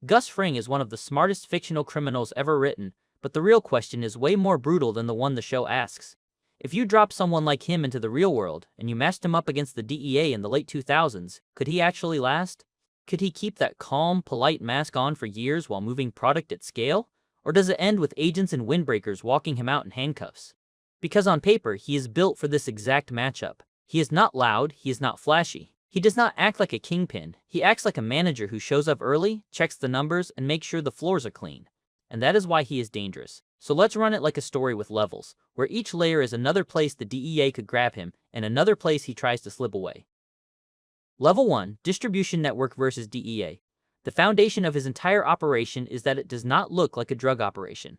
Gus Fring is one of the smartest fictional criminals ever written, but the real question is way more brutal than the one the show asks. If you drop someone like him into the real world, and you matched him up against the DEA in the late 2000s, could he actually last? Could he keep that calm, polite mask on for years while moving product at scale? Or does it end with agents and windbreakers walking him out in handcuffs? Because on paper, he is built for this exact matchup. He is not loud, he is not flashy. He does not act like a kingpin, he acts like a manager who shows up early, checks the numbers, and makes sure the floors are clean. And that is why he is dangerous. So let's run it like a story with levels, where each layer is another place the DEA could grab him, and another place he tries to slip away. Level 1, Distribution Network versus DEA. The foundation of his entire operation is that it does not look like a drug operation.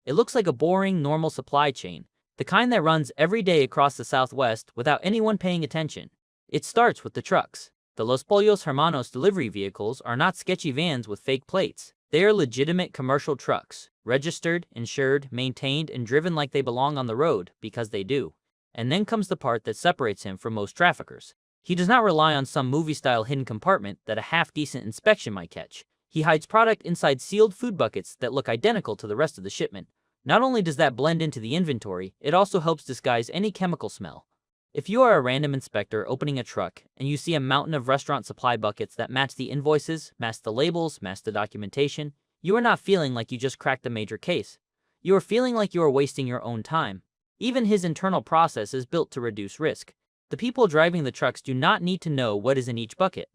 It looks like a boring, normal supply chain, the kind that runs every day across the Southwest without anyone paying attention. It starts with the trucks. The Los Pollos Hermanos delivery vehicles are not sketchy vans with fake plates. They are legitimate commercial trucks, registered, insured, maintained, and driven like they belong on the road, because they do. And then comes the part that separates him from most traffickers. He does not rely on some movie-style hidden compartment that a half-decent inspection might catch. He hides product inside sealed food buckets that look identical to the rest of the shipment. Not only does that blend into the inventory, it also helps disguise any chemical smell. If you are a random inspector opening a truck, and you see a mountain of restaurant supply buckets that match the invoices, match the labels, match the documentation, you are not feeling like you just cracked a major case. You are feeling like you are wasting your own time. Even his internal process is built to reduce risk. The people driving the trucks do not need to know what is in each bucket.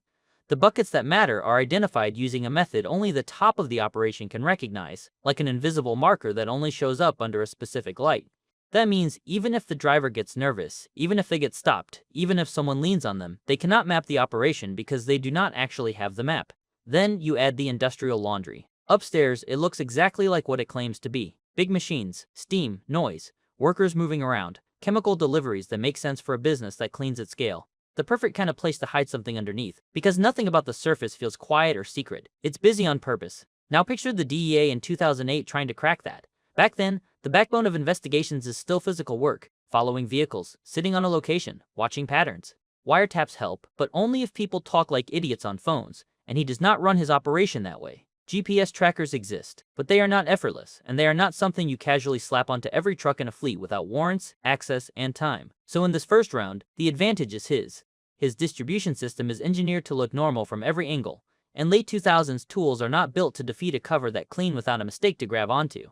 The buckets that matter are identified using a method only the top of the operation can recognize, like an invisible marker that only shows up under a specific light. That means even if the driver gets nervous, even if they get stopped, even if someone leans on them, they cannot map the operation because they do not actually have the map. Then you add the industrial laundry. Upstairs, it looks exactly like what it claims to be. Big machines, steam, noise, workers moving around, chemical deliveries that make sense for a business that cleans at scale. The perfect kind of place to hide something underneath, because nothing about the surface feels quiet or secret. It's busy on purpose. Now picture the DEA in 2008 trying to crack that. Back then, the backbone of investigations is still physical work, following vehicles, sitting on a location, watching patterns. Wiretaps help, but only if people talk like idiots on phones, and he does not run his operation that way. GPS trackers exist, but they are not effortless, and they are not something you casually slap onto every truck in a fleet without warrants, access, and time. So in this first round, the advantage is his. His distribution system is engineered to look normal from every angle, and late 2000s tools are not built to defeat a cover that clean without a mistake to grab onto.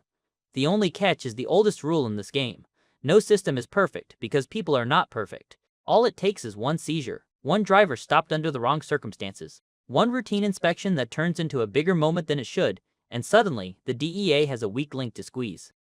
The only catch is the oldest rule in this game. No system is perfect because people are not perfect. All it takes is one seizure, one driver stopped under the wrong circumstances, one routine inspection that turns into a bigger moment than it should, and suddenly, the DEA has a weak link to squeeze.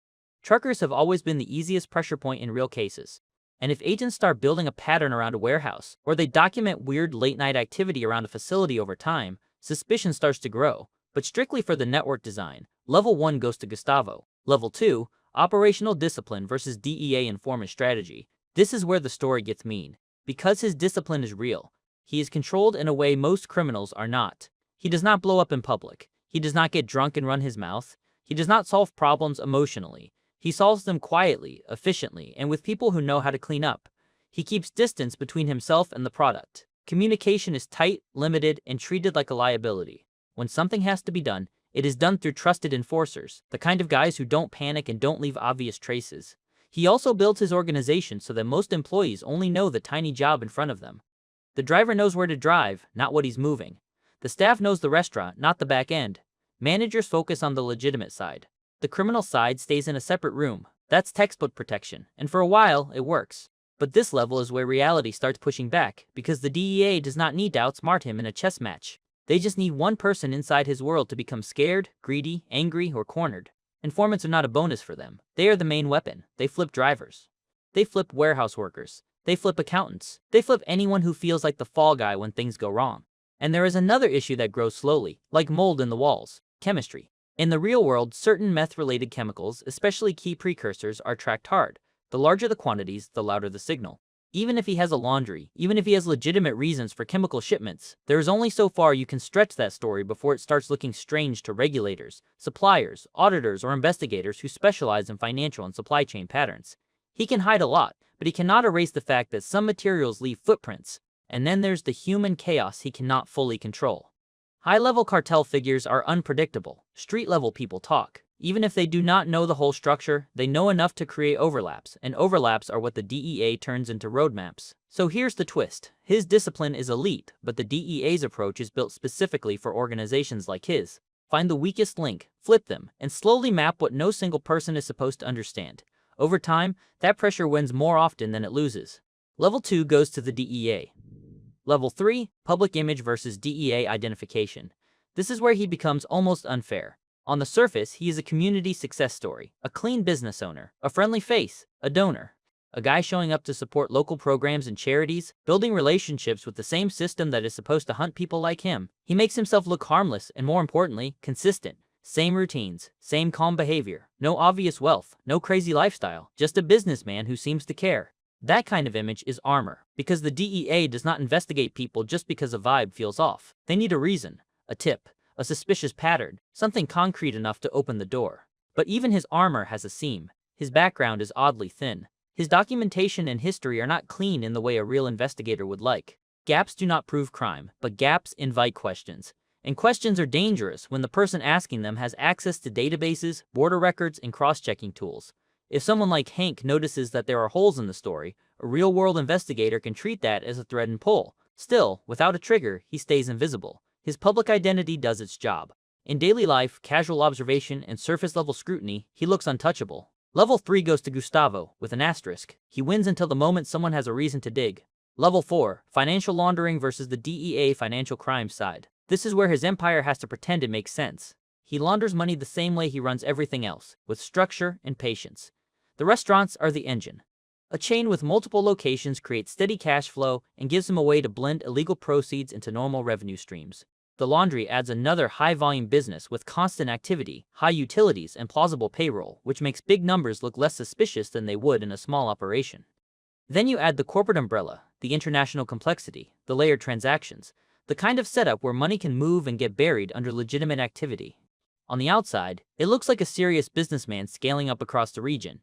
Truckers have always been the easiest pressure point in real cases. And if agents start building a pattern around a warehouse, or they document weird late-night activity around a facility over time, suspicion starts to grow. But strictly for the network design, Level 1 goes to Gustavo. Level 2, Operational Discipline versus DEA Informant Strategy. This is where the story gets mean. Because his discipline is real, he is controlled in a way most criminals are not. He does not blow up in public. He does not get drunk and run his mouth. He does not solve problems emotionally. He solves them quietly, efficiently, and with people who know how to clean up. He keeps distance between himself and the product. Communication is tight, limited, and treated like a liability. When something has to be done, it is done through trusted enforcers, the kind of guys who don't panic and don't leave obvious traces. He also builds his organization so that most employees only know the tiny job in front of them. The driver knows where to drive, not what he's moving. The staff knows the restaurant, not the back end. Managers focus on the legitimate side. The criminal side stays in a separate room. That's textbook protection, and for a while, it works. But this level is where reality starts pushing back, because the DEA does not need to outsmart him in a chess match. They just need one person inside his world to become scared, greedy, angry, or cornered. Informants are not a bonus for them. They are the main weapon. They flip drivers. They flip warehouse workers. They flip accountants. They flip anyone who feels like the fall guy when things go wrong. And there is another issue that grows slowly, like mold in the walls: chemistry. In the real world, certain meth-related chemicals, especially key precursors, are tracked hard. The larger the quantities, the louder the signal. Even if he has a laundry, even if he has legitimate reasons for chemical shipments, there is only so far you can stretch that story before it starts looking strange to regulators, suppliers, auditors, or investigators who specialize in financial and supply chain patterns. He can hide a lot, but he cannot erase the fact that some materials leave footprints, and then there's the human chaos he cannot fully control. High-level cartel figures are unpredictable. Street-level people talk. Even if they do not know the whole structure, they know enough to create overlaps, and overlaps are what the DEA turns into roadmaps. So here's the twist. His discipline is elite, but the DEA's approach is built specifically for organizations like his. Find the weakest link, flip them, and slowly map what no single person is supposed to understand. Over time, that pressure wins more often than it loses. Level 2 goes to the DEA. Level 3, public image versus DEA identification. This is where he becomes almost unfair. On the surface, he is a community success story, a clean business owner, a friendly face, a donor. A guy showing up to support local programs and charities, building relationships with the same system that is supposed to hunt people like him. He makes himself look harmless and, more importantly, consistent. Same routines, same calm behavior, no obvious wealth, no crazy lifestyle, just a businessman who seems to care. That kind of image is armor, because the DEA does not investigate people just because a vibe feels off. They need a reason, a tip, a suspicious pattern, something concrete enough to open the door. But even his armor has a seam. His background is oddly thin. His documentation and history are not clean in the way a real investigator would like. Gaps do not prove crime, but gaps invite questions. And questions are dangerous when the person asking them has access to databases, border records, and cross-checking tools. If someone like Hank notices that there are holes in the story, a real-world investigator can treat that as a thread and pull. Still, without a trigger, he stays invisible. His public identity does its job. In daily life, casual observation, and surface-level scrutiny, he looks untouchable. Level 3 goes to Gustavo, with an asterisk. He wins until the moment someone has a reason to dig. Level 4, financial laundering versus the DEA financial crime side. This is where his empire has to pretend it makes sense. He launders money the same way he runs everything else, with structure and patience. The restaurants are the engine. A chain with multiple locations creates steady cash flow and gives him a way to blend illegal proceeds into normal revenue streams. The laundry adds another high-volume business with constant activity, high utilities, and plausible payroll, which makes big numbers look less suspicious than they would in a small operation. Then you add the corporate umbrella, the international complexity, the layered transactions, the kind of setup where money can move and get buried under legitimate activity. On the outside, it looks like a serious businessman scaling up across the region.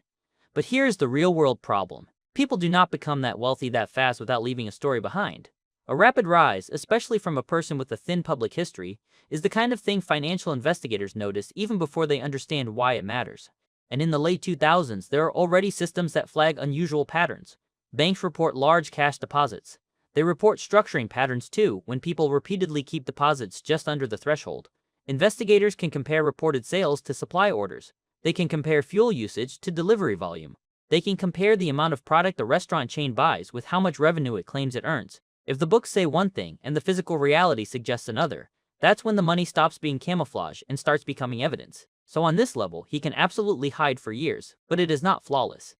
But here's the real-world problem. People do not become that wealthy that fast without leaving a story behind. A rapid rise, especially from a person with a thin public history, is the kind of thing financial investigators notice even before they understand why it matters. And in the late 2000s, there are already systems that flag unusual patterns. Banks report large cash deposits. They report structuring patterns too, when people repeatedly keep deposits just under the threshold. Investigators can compare reported sales to supply orders. They can compare fuel usage to delivery volume. They can compare the amount of product a restaurant chain buys with how much revenue it claims it earns. If the books say one thing and the physical reality suggests another, that's when the money stops being camouflage and starts becoming evidence. So on this level, he can absolutely hide for years, but it is not flawless.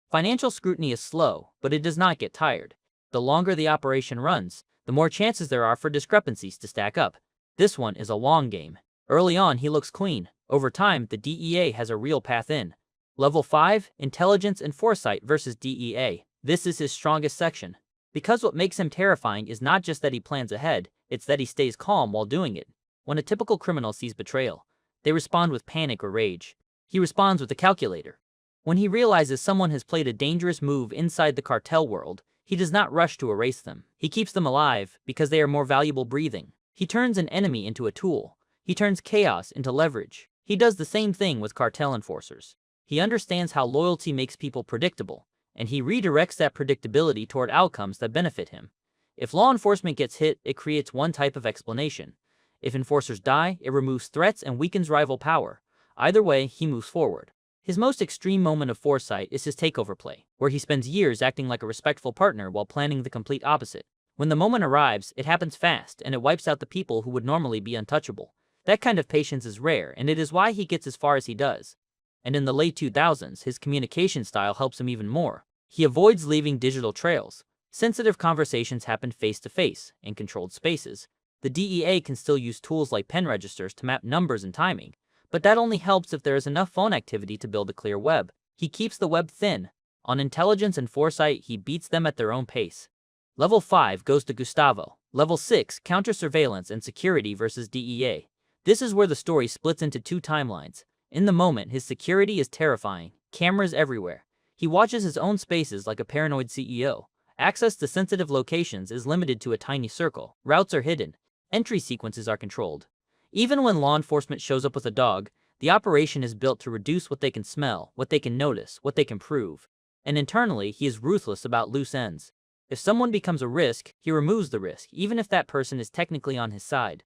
Financial scrutiny is slow, but it does not get tired. The longer the operation runs, the more chances there are for discrepancies to stack up. This one is a long game. Early on, he looks clean. Over time, the DEA has a real path in. Level 5, Intelligence and Foresight versus DEA. This is his strongest section. Because what makes him terrifying is not just that he plans ahead, it's that he stays calm while doing it. When a typical criminal sees betrayal, they respond with panic or rage. He responds with a calculator. When he realizes someone has played a dangerous move inside the cartel world, he does not rush to erase them. He keeps them alive because they are more valuable breathing. He turns an enemy into a tool. He turns chaos into leverage. He does the same thing with cartel enforcers. He understands how loyalty makes people predictable, and he redirects that predictability toward outcomes that benefit him. If law enforcement gets hit, it creates one type of explanation. If enforcers die, it removes threats and weakens rival power. Either way, he moves forward. His most extreme moment of foresight is his takeover play, where he spends years acting like a respectful partner while planning the complete opposite. When the moment arrives, it happens fast, and it wipes out the people who would normally be untouchable. That kind of patience is rare, and it is why he gets as far as he does. And in the late 2000s, his communication style helps him even more. He avoids leaving digital trails. Sensitive conversations happen face-to-face, in controlled spaces. The DEA can still use tools like pen registers to map numbers and timing, but that only helps if there is enough phone activity to build a clear web. He keeps the web thin. On intelligence and foresight, he beats them at their own pace. Level 5 goes to Gustavo. Level 6, counter-surveillance and security versus DEA. This is where the story splits into two timelines. In the moment, his security is terrifying. Cameras everywhere. He watches his own spaces like a paranoid CEO. Access to sensitive locations is limited to a tiny circle. Routes are hidden. Entry sequences are controlled. Even when law enforcement shows up with a dog, the operation is built to reduce what they can smell, what they can notice, what they can prove. And internally, he is ruthless about loose ends. If someone becomes a risk, he removes the risk, even if that person is technically on his side.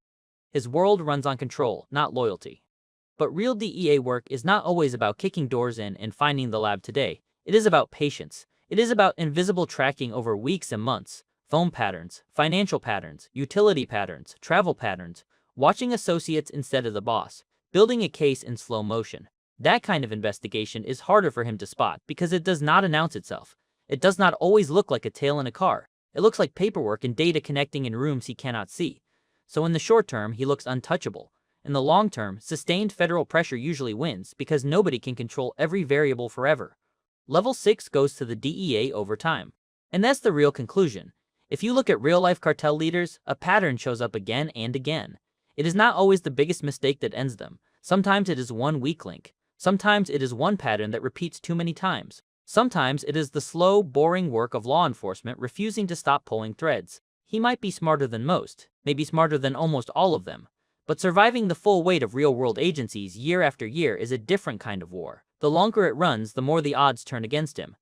His world runs on control, not loyalty. But real DEA work is not always about kicking doors in and finding the lab today. It is about patience. It is about invisible tracking over weeks and months, phone patterns, financial patterns, utility patterns, travel patterns, watching associates instead of the boss, building a case in slow motion. That kind of investigation is harder for him to spot because it does not announce itself. It does not always look like a tail in a car. It looks like paperwork and data connecting in rooms he cannot see. So in the short term, he looks untouchable. In the long term, sustained federal pressure usually wins because nobody can control every variable forever. Level 6 goes to the DEA over time. And that's the real conclusion. If you look at real-life cartel leaders, a pattern shows up again and again. It is not always the biggest mistake that ends them. Sometimes it is one weak link. Sometimes it is one pattern that repeats too many times. Sometimes it is the slow, boring work of law enforcement refusing to stop pulling threads. He might be smarter than most, maybe smarter than almost all of them. But surviving the full weight of real-world agencies year after year is a different kind of war. The longer it runs, the more the odds turn against him.